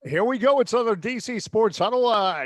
Here we go. It's another DC Sports Huddle.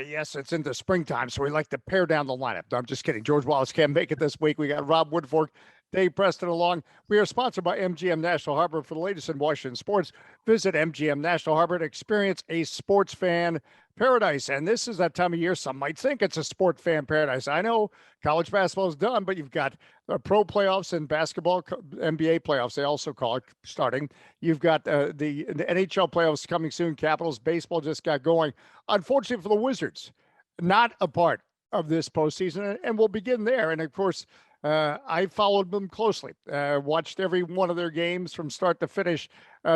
Yes, it's into springtime, so we like to pare down the lineup. No, I'm just kidding. George Wallace can't make it this week. We got Rob Woodfork, Dave Preston along. We are sponsored by MGM National Harbor. For the latest in Washington sports, visit MGM National Harbor to experience a sports fan paradise. And this is that time of year some might think it's a sport fan paradise. I know college basketball is done, but you've got the pro playoffs and basketball, NBA playoffs, they also call it, starting. You've got the NHL playoffs coming soon. Capitals baseball just got going. Unfortunately for the Wizards, not a part of this postseason, and we'll begin there. And of course, I followed them closely, watched every one of their games from start to finish.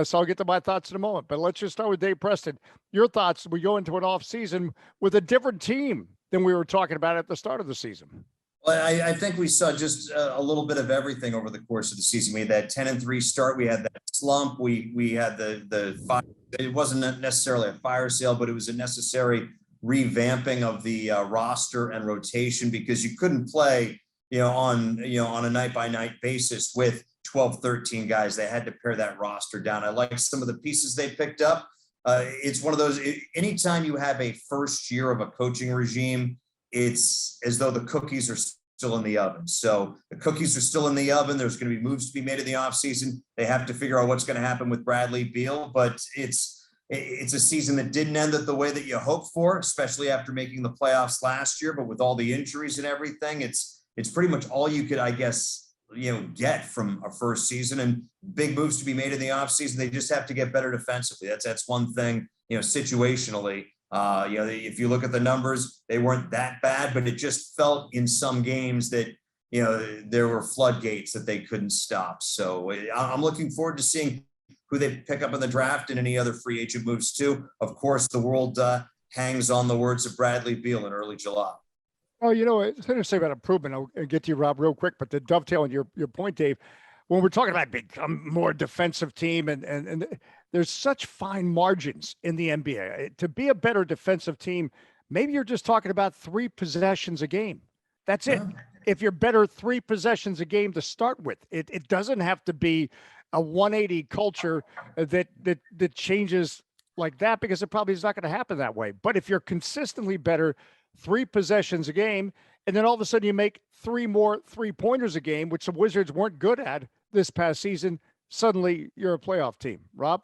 So I'll get to my thoughts in a moment. But let's just start with Dave Preston. Your thoughts, we go into an off season with a different team than we were talking about at the start of the season. Well, I think we saw just a little bit of everything over the course of the season. We had that 10-3 start. We had that slump. We had the fire. It wasn't necessarily a fire sale, but it was a necessary revamping of the roster and rotation, because you couldn't play, on a night by night basis with 12, 13 guys. They had to pare that roster down. I like some of the pieces they picked up. It's one of those, anytime you have a first year of a coaching regime, it's as though the cookies are still in the oven. So the cookies are still in the oven. There's going to be moves to be made in the offseason. They have to figure out what's going to happen with Bradley Beal, but it's a season that didn't end the way that you hoped for, especially after making the playoffs last year. But with all the injuries and everything, it's pretty much all you could, I guess, get from a first season, and big moves to be made in the offseason. They just have to get better defensively. That's one thing, situationally. If you look at the numbers, they weren't that bad, but it just felt in some games that, there were floodgates that they couldn't stop. So I'm looking forward to seeing who they pick up in the draft and any other free agent moves too. Of course, the world hangs on the words of Bradley Beal in early July. Oh, it's going to say about improvement. I'll get to you, Rob, real quick, but to dovetail on your point, Dave, when we're talking about become more defensive team, and there's such fine margins in the NBA. To be a better defensive team, maybe you're just talking about 3 possessions a game. That's it. If you're better 3 possessions a game to start with, it doesn't have to be a 180 culture that changes like that, because it probably is not going to happen that way. But if you're consistently better 3 possessions a game, and then all of a sudden you make 3 more 3-pointers a game, which the Wizards weren't good at this past season, suddenly you're a playoff team. Rob?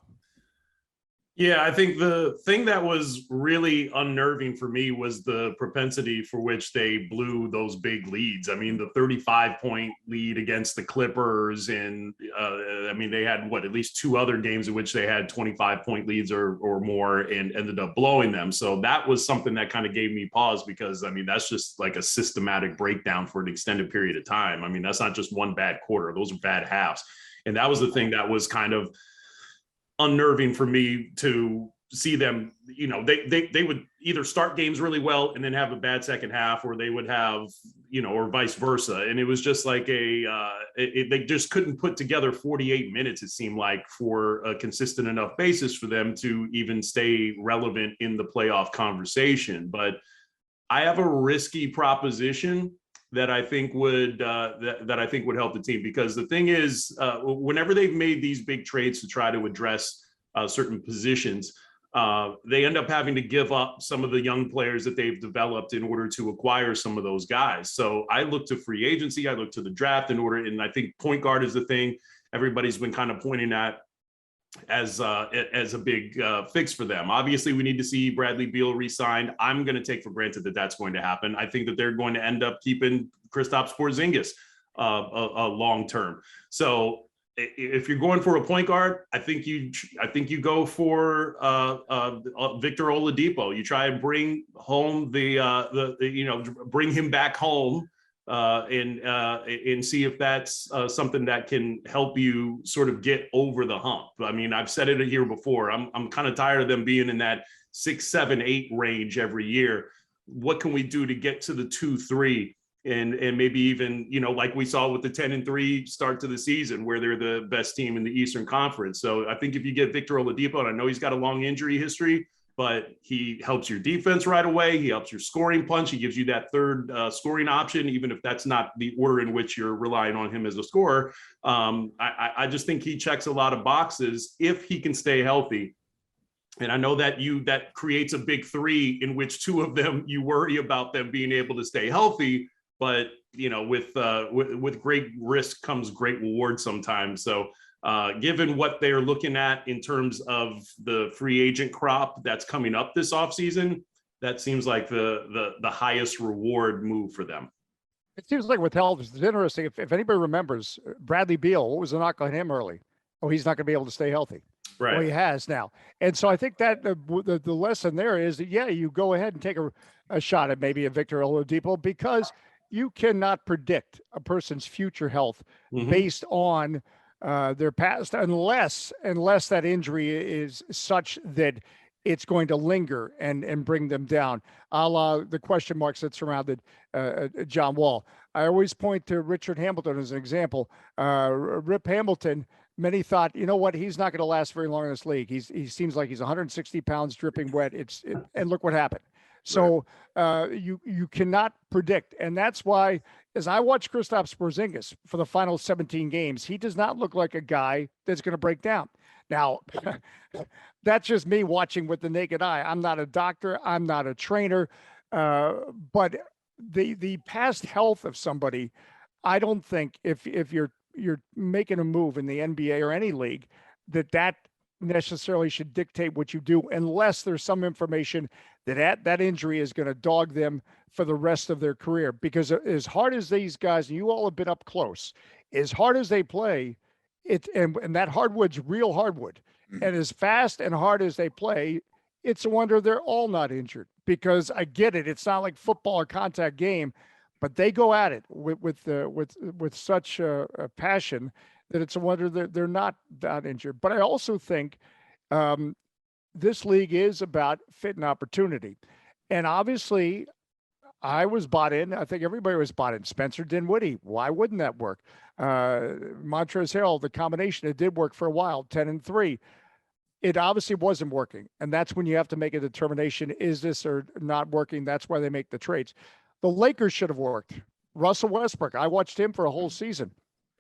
Yeah, I think the thing that was really unnerving for me was the propensity for which they blew those big leads. I mean, the 35-point lead against the Clippers, and they had at least 2 other games in which they had 25-point leads or more and ended up blowing them. So that was something that kind of gave me pause, because that's just like a systematic breakdown for an extended period of time. That's not just one bad quarter; those are bad halves, and that was the thing that was kind of unnerving for me to see them. They would either start games really well and then have a bad second half, or they would have, or vice versa. And it was just like they just couldn't put together 48 minutes, it seemed like, for a consistent enough basis for them to even stay relevant in the playoff conversation. But I have a risky proposition that I think would help the team, because the thing is, whenever they've made these big trades to try to address certain positions, they end up having to give up some of the young players that they've developed in order to acquire some of those guys. So I look to free agency, I look to the draft in order, and I think point guard is the thing everybody's been kind of pointing at as a big fix for them. Obviously, we need to see Bradley Beal re-signed. I'm going to take for granted that that's going to happen. I think that they're going to end up keeping Kristaps Porzingis a long term. So if you're going for a point guard, I think you go for Victor Oladipo. You try and bring home bring him back home. And see if that's something that can help you sort of get over the hump. I've said it here before. I'm kind of tired of them being in that 6, 7, 8 range every year. What can we do to get to the 2-3 and maybe even, like we saw with the 10-3 start to the season, where they're the best team in the Eastern Conference. So I think if you get Victor Oladipo, and I know he's got a long injury history, but he helps your defense right away. He helps your scoring punch. He gives you that third scoring option, even if that's not the order in which you're relying on him as a scorer. I just think he checks a lot of boxes if he can stay healthy. And I know that creates a big three in which two of them you worry about them being able to stay healthy. But with great risk comes great reward sometimes. So given what they're looking at in terms of the free agent crop that's coming up this offseason, that seems like the highest reward move for them. It seems like with health, it's interesting. If anybody remembers, Bradley Beal, what was the knock on him early? Oh, he's not going to be able to stay healthy. Right. Well, he has now. And so I think that the lesson there is that, yeah, you go ahead and take a shot at maybe a Victor Oladipo, because you cannot predict a person's future health based on their past, unless that injury is such that it's going to linger and bring them down, a la the question marks that surrounded John Wall. I always point to Richard Hamilton as an example. Rip Hamilton, many thought, you know what, he's not going to last very long in this league. He seems like he's 160 pounds, dripping wet. And look what happened. So you cannot predict. And that's why, as I watch Kristaps Porzingis for the final 17 games, he does not look like a guy that's going to break down. Now, that's just me watching with the naked eye. I'm not a doctor. I'm not a trainer. But the past health of somebody, I don't think if you're making a move in the NBA or any league, that necessarily should dictate what you do, unless there's some information that injury is going to dog them for the rest of their career. Because as hard as these guys, and you all have been up close, as hard as they play, and that hardwood's real hardwood, and as fast and hard as they play, it's a wonder they're all not injured. Because I get it, it's not like football or contact game, but they go at it with such a passion that it's a wonder that they're not injured. But I also think this league is about fit and opportunity. And obviously, I was bought in. I think everybody was bought in. Spencer Dinwiddie. Why wouldn't that work? Montrezl Harrell, the combination, it did work for a while, 10-3. It obviously wasn't working. And that's when you have to make a determination, is this or not working? That's why they make the trades. The Lakers should have worked. Russell Westbrook, I watched him for a whole season.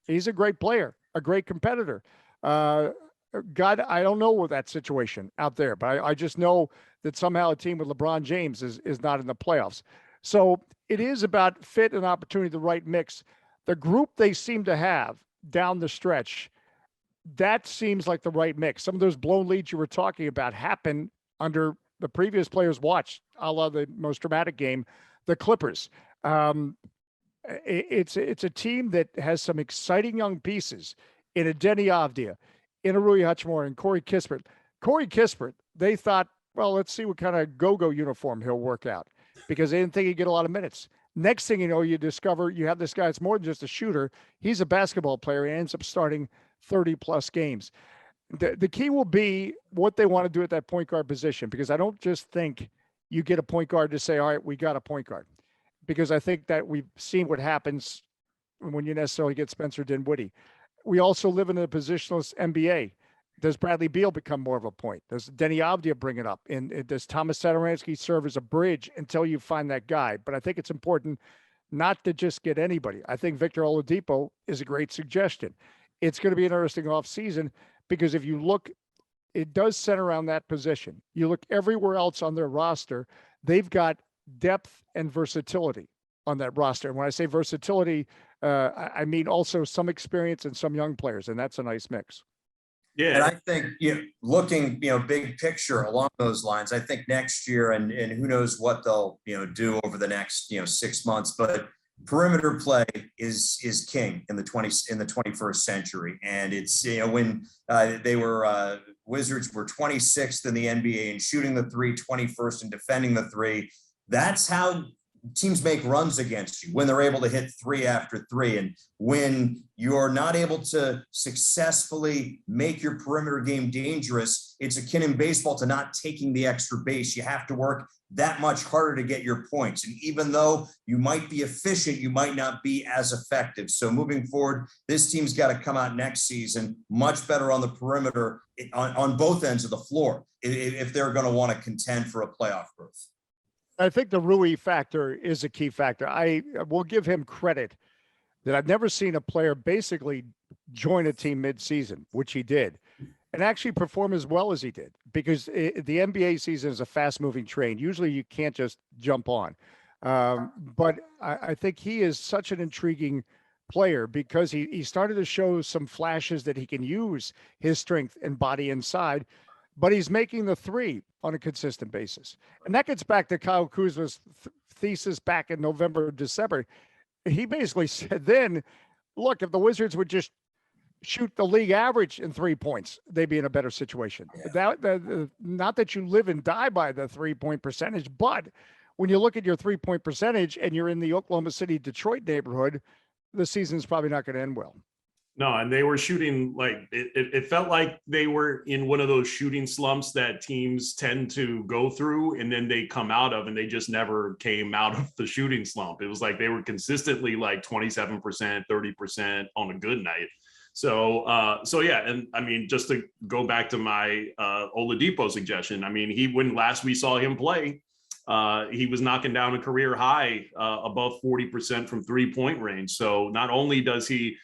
He's a great player, a great competitor. God, I don't know with that situation out there, but I just know that somehow a team with LeBron James is not in the playoffs. So it is about fit and opportunity, the right mix. The group they seem to have down the stretch, that seems like the right mix. Some of those blown leads you were talking about happened under the previous players' watch, a la the most dramatic game, the Clippers. It's a team that has some exciting young pieces in a Denny Avdia, in a Rui Hachimura, and Corey Kispert. Corey Kispert, they thought, well, let's see what kind of go-go uniform he'll work out, because they didn't think he'd get a lot of minutes. Next thing you know, you discover you have this guy that's more than just a shooter. He's a basketball player. He ends up starting 30-plus games. The key will be what they want to do at that point guard position, because I don't just think you get a point guard to say, all right, we got a point guard. Because I think that we've seen what happens when you necessarily get Spencer Dinwiddie. We also live in a positionless NBA. Does Bradley Beal become more of a point? Does Denny Avdia bring it up? And does Thomas Satoransky serve as a bridge until you find that guy? But I think it's important not to just get anybody. I think Victor Oladipo is a great suggestion. It's going to be an interesting offseason, because if you look, it does center around that position. You look everywhere else on their roster, they've got depth and versatility on that roster. And when I say versatility, I mean also some experience and some young players, and that's a nice mix. Yeah. And I think, looking, big picture along those lines, I think next year, and who knows what they'll, do over the next, 6 months, but perimeter play is king in the 21st century. And it's, when they were, Wizards were 26th in the NBA in shooting the three, 21st in defending the three. That's how teams make runs against you, when they're able to hit three after three. And when you're not able to successfully make your perimeter game dangerous, it's akin in baseball to not taking the extra base. You have to work that much harder to get your points. And even though you might be efficient, you might not be as effective. So moving forward, this team's got to come out next season much better on the perimeter on both ends of the floor if they're going to want to contend for a playoff berth. I think the Rui factor is a key factor. I will give him credit that I've never seen a player basically join a team mid-season, which he did, and actually perform as well as he did, because the NBA season is a fast-moving train. Usually you can't just jump on. But I think he is such an intriguing player because he started to show some flashes that he can use his strength and body inside, but he's making the three on a consistent basis. And that gets back to Kyle Kuzma's thesis back in November, December. He basically said then, look, if the Wizards would just shoot the league average in 3 points, they'd be in a better situation. Yeah. Not that you live and die by the 3-point percentage, but when you look at your 3-point percentage and you're in the Oklahoma City, Detroit neighborhood, the season's probably not going to end well. No, and they were shooting like it felt like they were in one of those shooting slumps that teams tend to go through and then they come out of, and they just never came out of the shooting slump. It was like they were consistently like 27%, 30% on a good night. So yeah, and I mean, just to go back to my Oladipo suggestion, I mean, when last we saw him play, he was knocking down a career high above 40% from 3-point range. So not only does he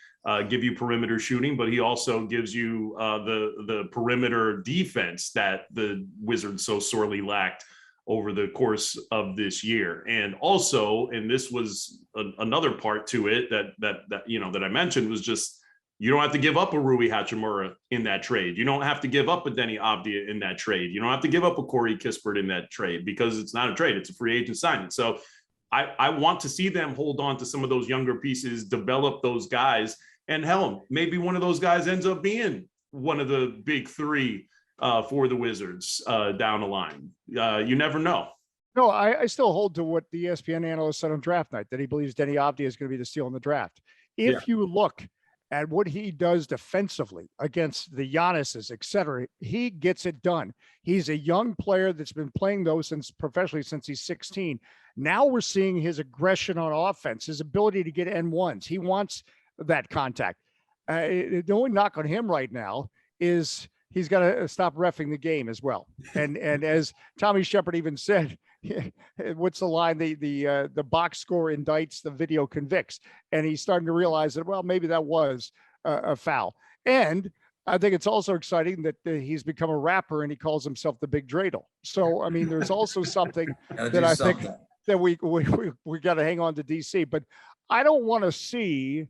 give you perimeter shooting, but he also gives you the perimeter defense that the Wizards so sorely lacked over the course of this year. And also, and this was another part to it that I mentioned, was just, you don't have to give up a Rui Hachimura in that trade. You don't have to give up a Denny Avdia in that trade. You don't have to give up a Corey Kispert in that trade, because it's not a trade. It's a free agent signing. So I want to see them hold on to some of those younger pieces, develop those guys. And hell, maybe one of those guys ends up being one of the big three for the Wizards down the line. You never know. No, I still hold to what the ESPN analyst said on draft night, that he believes Denny Avdia is going to be the steal in the draft. If you look at what he does defensively against the Giannis's, et cetera, he gets it done. He's a young player that's been playing those professionally since he's 16. Now we're seeing his aggression on offense, his ability to get N1s. He wants that contact. The only knock on him right now is he's got to stop reffing the game as well. And as Tommy Shepard even said, what's the line? The box score indicts, the video convicts. And he's starting to realize that, well, maybe that was a foul. And I think it's also exciting that he's become a rapper and he calls himself the Big Dreidel. So, I mean, there's also something that I think that we got to hang on to DC. But I don't want to see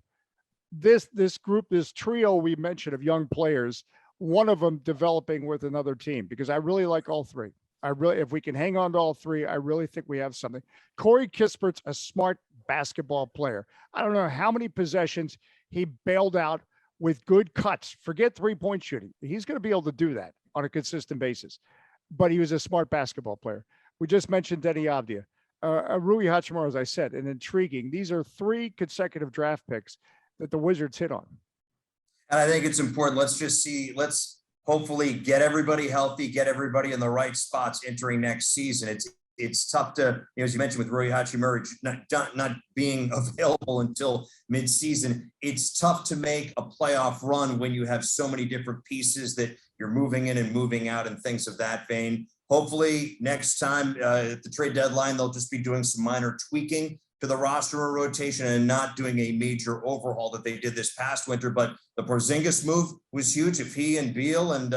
this group, this trio we mentioned of young players, one of them developing with another team, because I really like all three. If we can hang on to all three, I really think we have something. Corey Kispert's a smart basketball player. I don't know how many possessions he bailed out with good cuts. Forget 3-point shooting. He's going to be able to do that on a consistent basis. But he was a smart basketball player. We just mentioned Denny Avdia. Rui Hachimura, as I said, and intriguing. These are 3 consecutive draft picks that the Wizards hit on. And I think it's important. Let's hopefully get everybody healthy, get everybody in the right spots entering next season. It's tough to, as you mentioned, with Rui Hachimura not being available until midseason. It's tough to make a playoff run when you have so many different pieces that you're moving in and moving out and things of that vein. Hopefully next time at the trade deadline, they'll just be doing some minor tweaking to the roster or rotation and not doing a major overhaul that they did this past winter. But the Porzingis move was huge. If he and Beal and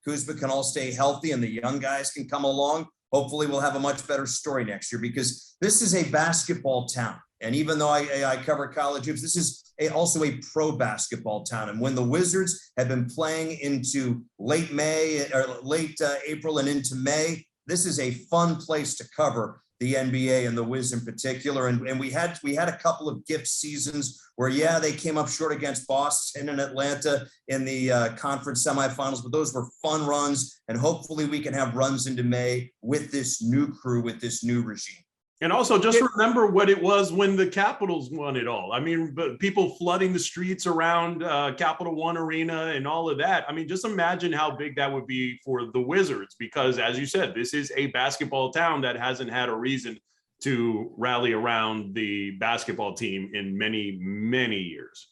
Kuzma can all stay healthy and the young guys can come along, hopefully we'll have a much better story next year, because this is a basketball town. And even though I cover college hoops, this is also a pro basketball town. And when the Wizards have been playing into late April and into May, this is a fun place to cover the NBA and the Wiz in particular. And we had a couple of gift seasons where, they came up short against Boston and Atlanta in the conference semifinals, but those were fun runs. And hopefully we can have runs into May with this new crew, with this new regime. And also just remember what it was when the Capitals won it all. I mean, but people flooding the streets around Capital One Arena and all of that. I mean, just imagine how big that would be for the Wizards, because as you said, this is a basketball town that hasn't had a reason to rally around the basketball team in many, many years.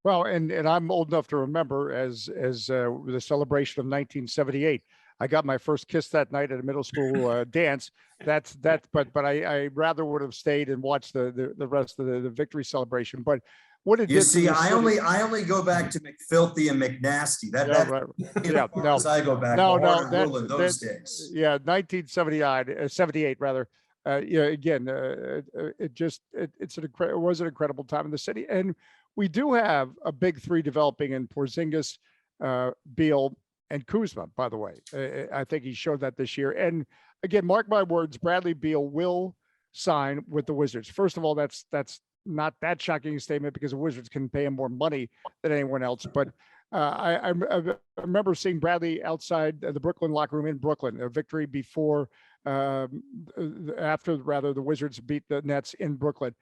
Well, and I'm old enough to remember as the celebration of 1978. I got my first kiss that night at a middle school dance. But I rather would have stayed and watched the rest of the victory celebration. But what it You did. see, I only go back to McFilthy and McNasty. As I go back, Mahart and Rule in those days. Yeah, 1979, 78 rather. Again, it was an incredible time in the city, and we do have a big three developing in Porzingis, Beal, and Kuzma. By the way, I think he showed that this year. And again, mark my words, Bradley Beal will sign with the Wizards. First of all, that's not that shocking a statement because the Wizards can pay him more money than anyone else. But I remember seeing Bradley outside the Brooklyn locker room in Brooklyn, a victory before. After the Wizards beat the Nets in Brooklyn.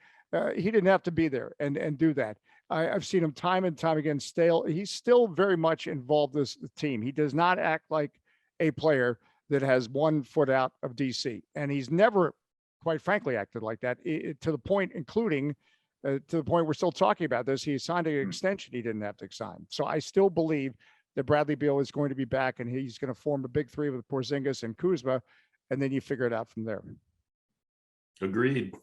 He didn't have to be there and do that. I've seen him time and time again. He's still very much involved in this team. He does not act like a player that has 1 foot out of DC. And he's never, quite frankly, acted like that to the point, including to the point we're still talking about this. He signed an extension he didn't have to sign. So I still believe that Bradley Beal is going to be back and he's going to form a big three with Porzingis and Kuzma. And then you figure it out from there. Agreed.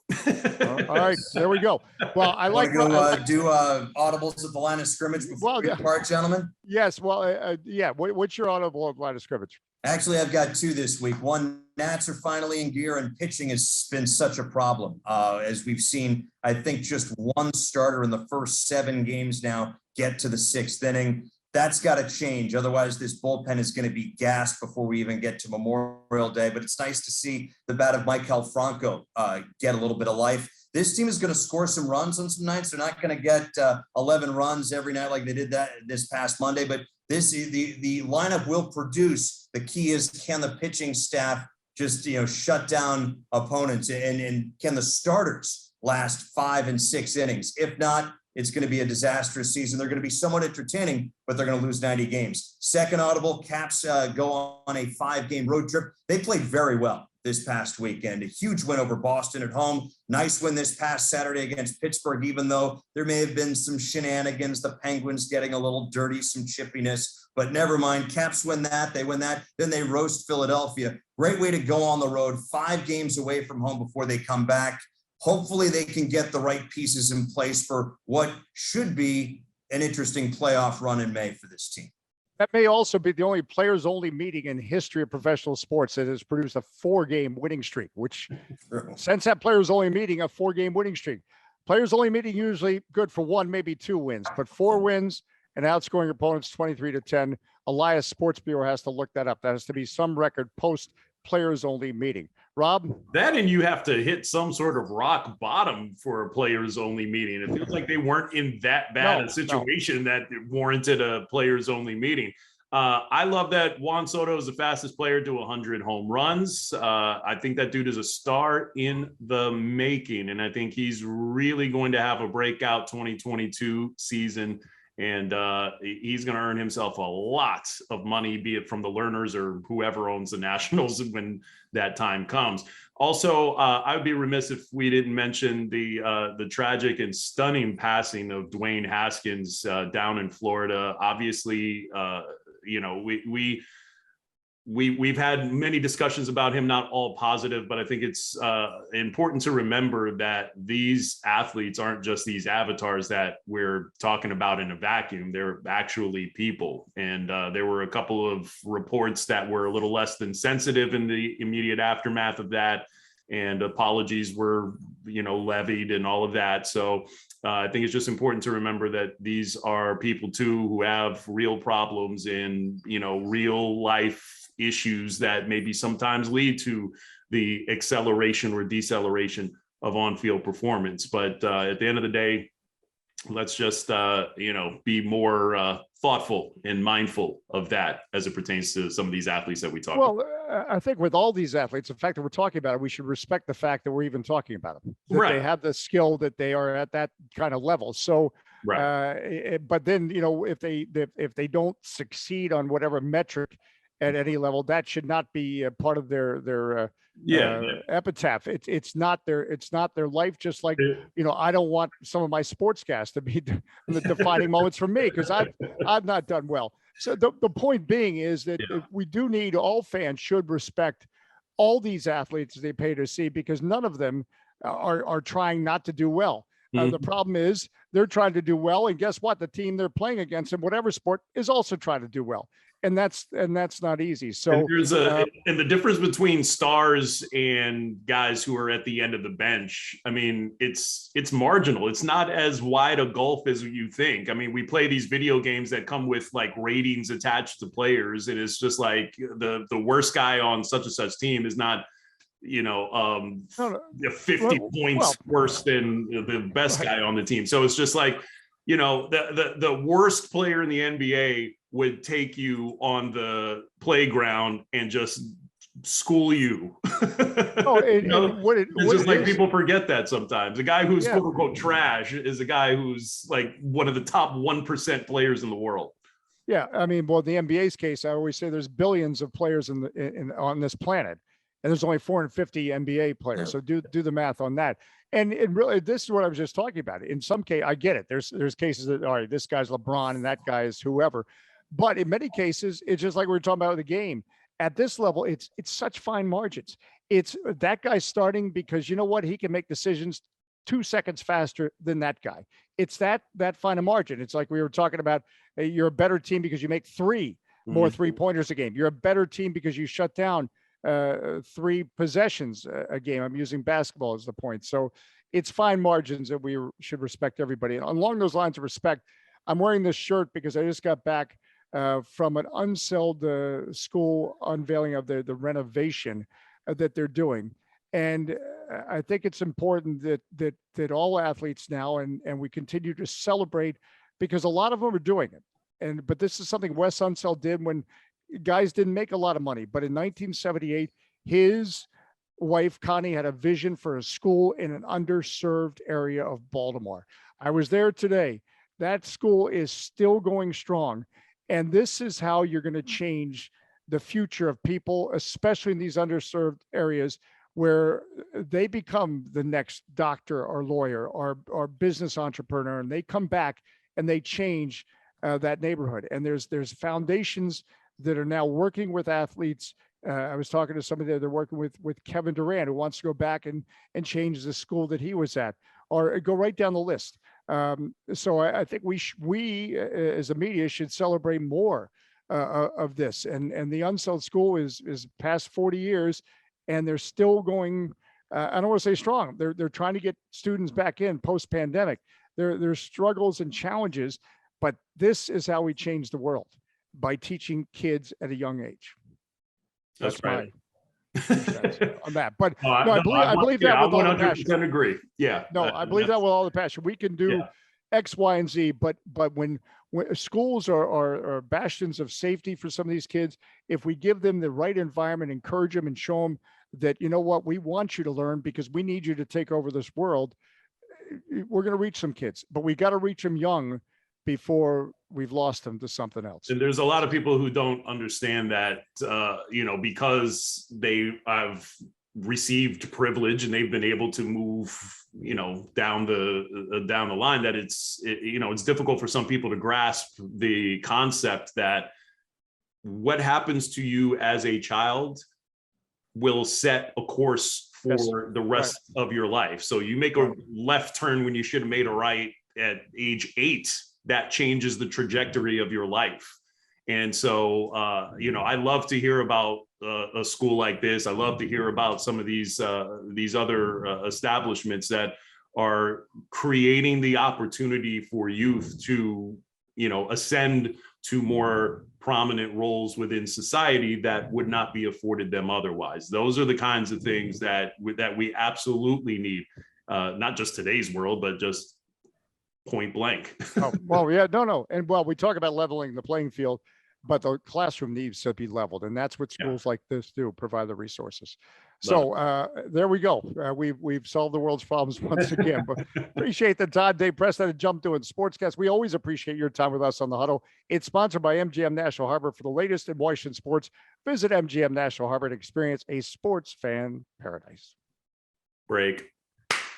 All right, there we go. Well, I like to do audibles at the line of scrimmage before we depart, gentlemen. Yes. Well, yeah. What's your audible at the line of scrimmage? Actually, I've got 2 this week. One, Nats are finally in gear, and pitching has been such a problem. As we've seen, I think just one starter in the first 7 games now get to the 6th inning. That's got to change. Otherwise, this bullpen is going to be gassed before we even get to Memorial Day. But it's nice to see the bat of Maikel Franco get a little bit of life. This team is going to score some runs on some nights. They're not going to get 11 runs every night like they did that this past Monday. But the lineup will produce. The key is, can the pitching staff just shut down opponents, and can the starters last 5 and 6 innings? If not, it's going to be a disastrous season. They're going to be somewhat entertaining, but they're going to lose 90 games. Second audible, Caps go on a 5-game road trip. They played very well this past weekend. A huge win over Boston at home. Nice win this past Saturday against Pittsburgh, even though there may have been some shenanigans, the Penguins getting a little dirty, some chippiness, but never mind. Caps win that. They win that. Then they roast Philadelphia. Great way to go on the road. 5 games away from home before they come back. Hopefully they can get the right pieces in place for what should be an interesting playoff run in May for this team. That may also be the only players-only meeting in history of professional sports that has produced a 4-game winning streak, which since that players-only meeting, a 4-game winning streak. Players-only meeting usually good for 1, maybe 2 wins, but 4 wins and outscoring opponents 23-10. Elias Sports Bureau has to look that up. That has to be some record post-players-only meeting. Rob? That, and you have to hit some sort of rock bottom for a players only meeting. It feels like they weren't in that bad a situation that warranted a players only meeting. I love that Juan Soto is the fastest player to 100 home runs. I think that dude is a star in the making, and I think he's really going to have a breakout 2022 season. And he's going to earn himself a lot of money, be it from the Lerners or whoever owns the Nationals when that time comes. Also, I would be remiss if we didn't mention the tragic and stunning passing of Dwayne Haskins down in Florida. Obviously, we've had many discussions about him, not all positive, but I think it's important to remember that these athletes aren't just these avatars that we're talking about in a vacuum. They're actually people. And there were a couple of reports that were a little less than sensitive in the immediate aftermath of that. And apologies were, levied and all of that. So I think it's just important to remember that these are people too who have real problems and, real life issues that maybe sometimes lead to the acceleration or deceleration of on-field performance. But at the end of the day, let's just, be more thoughtful and mindful of that as it pertains to some of these athletes that we talk about. Well, I think with all these athletes, the fact that we're talking about it, we should respect the fact that we're even talking about them, that Right. they have the skill, that they are at that kind of level. So, Right. But then, if they don't succeed on whatever metric at any level, that should not be a part of their epitaph. It's not their life. Just like, I don't want some of my sportscasts to be the defining moments for me because I've not done well. So the point being is that we do need, all fans should respect all these athletes they pay to see, because none of them are trying not to do well. The problem is they're trying to do well, and guess what? The team they're playing against in whatever sport is also trying to do well, and that's not easy. So and there's and the difference between stars and guys who are at the end of the bench. I mean, it's marginal. It's not as wide a gulf as you think. I mean, we play these video games that come with like ratings attached to players, and it's just like the worst guy on such and such team is not, 50 points worse than the best guy on the team. So it's just like, the worst player in the NBA would take you on the playground and just school you. It's just like people forget that sometimes. A guy who's quote unquote trash is a guy who's like one of the top 1% players in the world. Yeah, I mean, well, the NBA's case, I always say there's billions of players on this planet, and there's only 450 NBA players. So do the math on that. And really, this is what I was just talking about. In some case, I get it. There's cases that, all right, this guy's LeBron and that guy is whoever. But in many cases, it's just like we were talking about with the game. At this level, it's such fine margins. It's that guy starting because you know what? He can make decisions 2 seconds faster than that guy. It's that fine a margin. It's like we were talking about, you're a better team because you make 3 more 3-pointers a game. You're a better team because you shut down 3 possessions a game. I'm using basketball as the point. So it's fine margins that we should respect everybody. And along those lines of respect, I'm wearing this shirt because I just got back from an unsold school unveiling of the renovation that they're doing. And I think it's important that all athletes now, and we continue to celebrate, because a lot of them are doing it. But this is something Wes Unseld did when guys didn't make a lot of money. But in 1978, his wife, Connie, had a vision for a school in an underserved area of Baltimore. I was there today. That school is still going strong. And this is how you're going to change the future of people, especially in these underserved areas where they become the next doctor or lawyer or business entrepreneur, and they come back and they change that neighborhood. And there's foundations that are now working with athletes. I was talking to somebody there, they're working with Kevin Durant, who wants to go back and change the school that he was at, or go right down the list. So I think we as a media should celebrate more of this. And the Unsold School is past 40 years, and they're still going. I don't want to say strong. They're trying to get students back in post-pandemic. There's struggles and challenges, but this is how we change the world, by teaching kids at a young age. That's right. On that, but I believe that with all the passion. 100% agree. Yeah. No, I believe that with all the passion. We can do X, Y, and Z, but when schools are bastions of safety for some of these kids, if we give them the right environment, encourage them, and show them that, you know what, we want you to learn because we need you to take over this world, we're going to reach some kids, but we got to reach them young before we've lost them to something else. And there's a lot of people who don't understand that, because they have received privilege and they've been able to move, down the line, that it's difficult for some people to grasp the concept that what happens to you as a child will set a course for the rest of your life. So you make a left turn when you should have made a right at age 8, that changes the trajectory of your life. And so, I love to hear about a school like this. I love to hear about some of these other establishments that are creating the opportunity for youth to, ascend to more prominent roles within society that would not be afforded them otherwise. Those are the kinds of things that we absolutely need, not just today's world, but just point blank. No. And we talk about leveling the playing field, but the classroom needs to be leveled. And that's what schools like this do, provide the resources. So there we go. We've solved the world's problems once again, but appreciate the time. Dave Preston to jump doing Sportscast. We always appreciate your time with us on the Huddle. It's sponsored by MGM National Harbor. For the latest in Washington sports, visit MGM National Harbor and experience a sports fan paradise. Break.